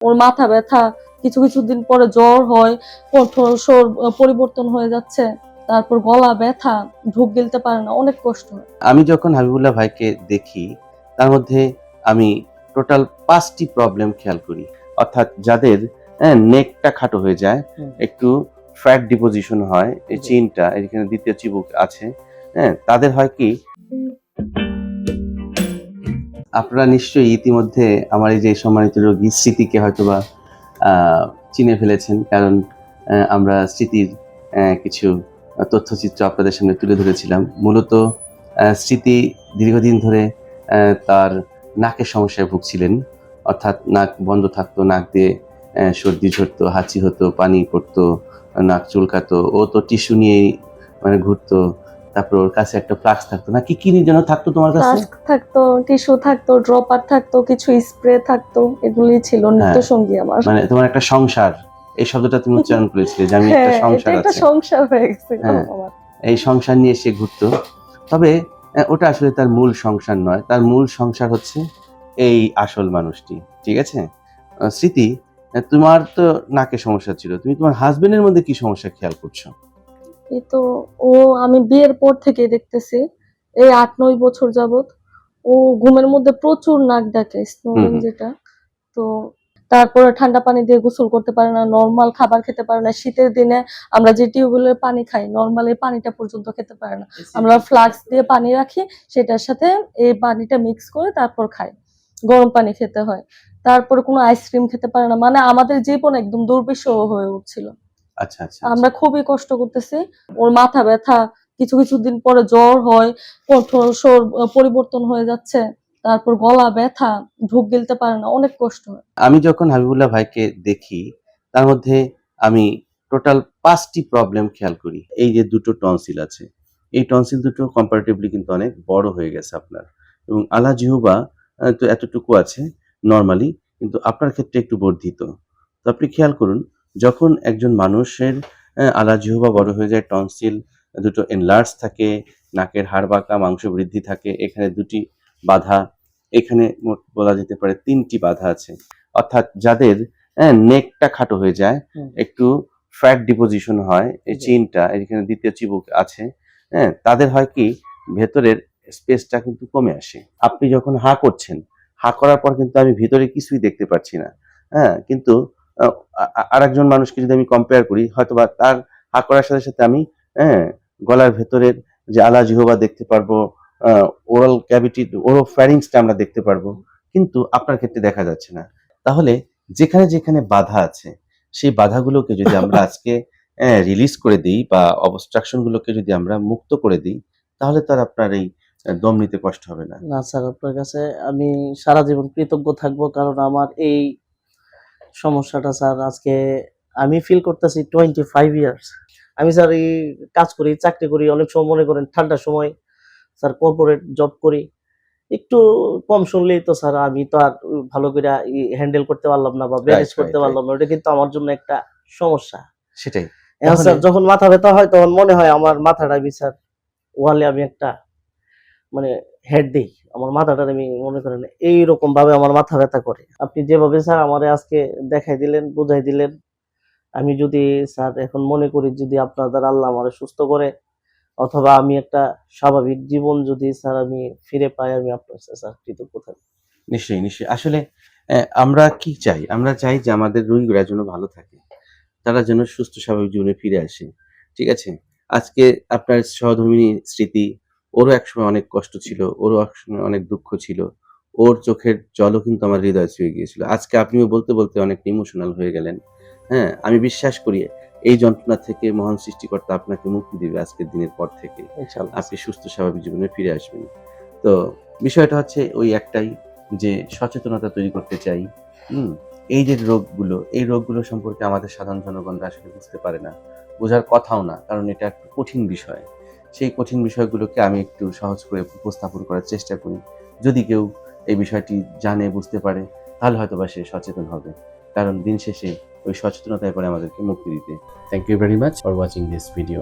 ওর মাথা ব্যথা, কিছু দিন পরে জ্বর হয়, কণ্ঠস্বর পরিবর্তন হয়ে যাচ্ছে, তারপর গলা ব্যথা, ঢোক গিলতে পারে না, অনেক কষ্ট হয়। আমি যখন হাবিবুল্লাহ ভাইকে দেখি তার মধ্যে আমি টোটাল 5টি প্রবলেম খেয়াল করি, অর্থাৎ যাদের নেকটা খাটো হয়ে যায়, একটু ফ্যাট ডিপোজিশন হয়, এই চিনটা এখানে দ্বিতীয় চিবুক আছে, তাদের হয় কি, আপনারা নিশ্চয়ই ইতিমধ্যে আমার এই যে সম্মানিত রোগী স্মৃতিকে হয়তোবা চিনে ফেলেছেন, কারণ আমরা স্মৃতির কিছু তথ্যচিত্র আপনাদের সামনে তুলে ধরেছিলাম। মূলত স্মৃতি দীর্ঘদিন ধরে তার নাকের সমস্যায় ভুগছিলেন, অর্থাৎ নাক বন্ধ থাকতো, নাক দিয়ে সর্দি ঝরতো, হাঁচি হতো, পানি পড়তো, নাক চুলকাতো, ও তো টিস্যু নিয়েই মানে ঘুরতো, তারপর ওর কাছে একটা ফ্লাক্স থাকতো না, কি যেন থাকতো তোমার কাছে? ফ্লাস্ক থাকতো, টিস্যু থাকতো, ড্রপার থাকতো, কিছু স্প্রে থাকতো, এগুলোই ছিল নিত্য সঙ্গী আমার। মানে তোমার একটা সংসার, এই শব্দটা তুমি উচ্চারণ করেছিলে যে আমি একটা সংসার আছে, একটা সংসার হয়ে গেছে আমার। এই সংসার নিয়ে সে ঘুরতো। তবে ওটা আসলে তার মূল সংসার নয়, তার মূল সংসার হচ্ছে এই আসল মানুষটি। ঠিক আছে স্মৃতি, তোমার তো নাকের সমস্যা ছিল, তুমি তোমার হাজবেন্ডের মধ্যে কি সমস্যা খেয়াল করছো? এই তো ও, আমি বিয়ের পর থেকে দেখতেছি এই 8-9 বছর যাবত ও ঘুমের মধ্যে প্রচুর নাক ডাকে, স্নোরিং যেটা। তো তারপরে ঠান্ডা পানি দিয়ে গোসল করতে পারে না, নরমাল খাবার খেতে পারে না। শীতের দিনে আমরা যে টিউবওয়েলের পানি খাই, নরমাল এই পানিটা পর্যন্ত খেতে পারে না। আমরা ফ্লাক্স দিয়ে পানি রাখি, সেটার সাথে এই পানিটা মিক্স করে তারপর খাই। গরম পানি খেতে হয়। তারপরে কোনো আইসক্রিম খেতে পারে না, মানে আমাদের জীবন একদম দুর্বিষহ হয়ে উঠছিল। আচ্ছা আচ্ছা, আমরা খুবই কষ্ট করতেছি। ওর মাথা ব্যথা, কিছু দিন পরে জ্বর হয়, কণ্ঠস্বর পরিবর্তন হয়ে যাচ্ছে, তারপর গলা ব্যথা, ঢোক গিলতে পারে না, অনেক কষ্ট হয়। আমি যখন হাবিবুল্লাহ ভাইকে দেখি তার মধ্যে আমি টোটাল 5টি প্রবলেম খেয়াল করি। এই যে দুটো টনসিল আছে, এই টনসিল দুটো কম্পারেটিভলি কিন্তু অনেক বড় হয়ে গেছে আপনার, এবং আলা জিহ্বা তো এতটুকু আছে নর্মালি, কিন্তু আপনার ক্ষেত্রে একটু বর্ধিত। তো আপনি খেয়াল করুন, যখন একজন মানুষের আলা জিহ্বা বড় হয়ে যায়, টনসিল দুটো এনলার্জ থাকে, নাকের হাড় বাঁকা, মাংস বৃদ্ধি থাকে, এখানে দুটি বাধা, এখানে মোট বলা যেতে পারে 3টি বাধা আছে, অর্থাৎ যাদের নেকটা খাটো হয়ে যায়, একটু ফ্যাট ডিপোজিশন হয়, এই চিনটা এখানে দ্বিতীয় চিবুক আছে, তাদের হয় কি, ভেতরের স্পেসটা কিন্তু কমে আসে। আপনি যখন হা করছেন, হা করার পর কিন্তু আমি ভিতরে কিছুই দেখতে পাচ্ছি না, কিন্তু আরেকজন মানুষকে যদি আমি কম্পেয়ার করি, হয়তোবা তার হা করার সাথে সাথে আমি গলার ভেতরের যে আলা জিহ্বা দেখতে পারবো, ওরাল ক্যাভিটি, ওরোফ্যারিংসটা আমরা দেখতে পারবো, কিন্তু আপনার ক্ষেত্রে দেখা যাচ্ছে না। তাহলে যেখানে যেখানে বাধা আছে, সেই বাধাগুলোকে যদি আমরা আজকে রিলিজ করে দিই, বা অবস্ট্রাকশন গুলোকে যদি আমরা মুক্ত করে দিই, তাহলে তো আর আপনার এই দম নিতে কষ্ট হবে না। না স্যার, আপনার কাছে আমি সারা জীবন কৃতজ্ঞ থাকবো, কারণ আমার এই সমস্যাটা স্যার আজকে আমি ফিল করতেছি 25 ইয়ার্স। আমি স্যার এই কাজ করি, চাকরি করি, অনেক সময় মনে করেন ঠান্ডার সময় স্যার কর্পোরেট জব করি, একটু কম শুনলেই তো স্যার আমি তো আর ভালো করে হ্যান্ডেল করতে পারলাম না বা ম্যানেজ করতে পারলাম না, ওটা কিন্তু আমার জন্য একটা সমস্যা। সেটাই স্যার যখন মাথা ব্যথা হয় তখন মনে হয় আমার মাথাটা স্যার ওয়ালে আমি একটা মানে হেড দেই, আমার মাথাটা আমি মনে করেন এইরকম ভাবে আমার মাথা ব্যথা করে। আপনি যেভাবে স্যার আমারে আজকে দেখাই দিলেন, বুঝাই দিলেন, আমি যদি স্যার এখন মনে করি যদি আপনার দ্বারা আল্লাহ আমারে সুস্থ করে, অথবা আমি একটা স্বাভাবিক জীবন যদি স্যার আমি ফিরে পাই, আমি আপনার স্যার কৃতজ্ঞ থাকবো। নিশ্চয়ই নিশ্চয়ই। আসলে আমরা কি চাই? আমরা চাই যে আমাদের রোগীরা যেন ভালো থাকে, তারা যেন সুস্থ স্বাভাবিক জীবনে ফিরে আসে। ঠিক আছে? আজকে আপনার সহধর্মিণী স্মৃতি, ওরও একসময় অনেক কষ্ট ছিল, ওরও একসময় অনেক দুঃখ ছিল। ওর চোখের জলও কিন্তু আমার হৃদয় ছুঁয়ে গিয়েছিল। আজকে আপনিও বলতে, বলতে অনেকটা ইমোশনাল হয়ে গেলেন। হ্যাঁ? আমি বিশ্বাস করি এই যন্ত্রণা থেকে মহান সৃষ্টিকর্তা আপনাকে মুক্তি দিবে আজকের দিনের পর থেকে। ইনশাআল্লাহ। আপনি সুস্থ স্বাভাবিক জীবনে ফিরে আসবেন। তো বিষয়টা হচ্ছে ওই একটাই, যে সচেতনতা তৈরি করতে চাই। এই যে রোগগুলো, এই রোগগুলো সম্পর্কে আমাদের সাধারণ জনগণরা আসলে বুঝতে পারে না, বোঝার কথাও না, কারণ এটা একটা কঠিন বিষয়। সেই কঠিন বিষয়গুলোকে আমি একটু সহজ করে উপস্থাপন করার চেষ্টা করি। যদি কেউ এই বিষয়টি জানে, বুঝতে পারে, তাহলে হয়তোবা সে সচেতন হবে, কারণ দিন শেষে ওই সচেতনতায় পরে আমাদেরকে মুক্তি দিতে। Thank you very much for watching this video.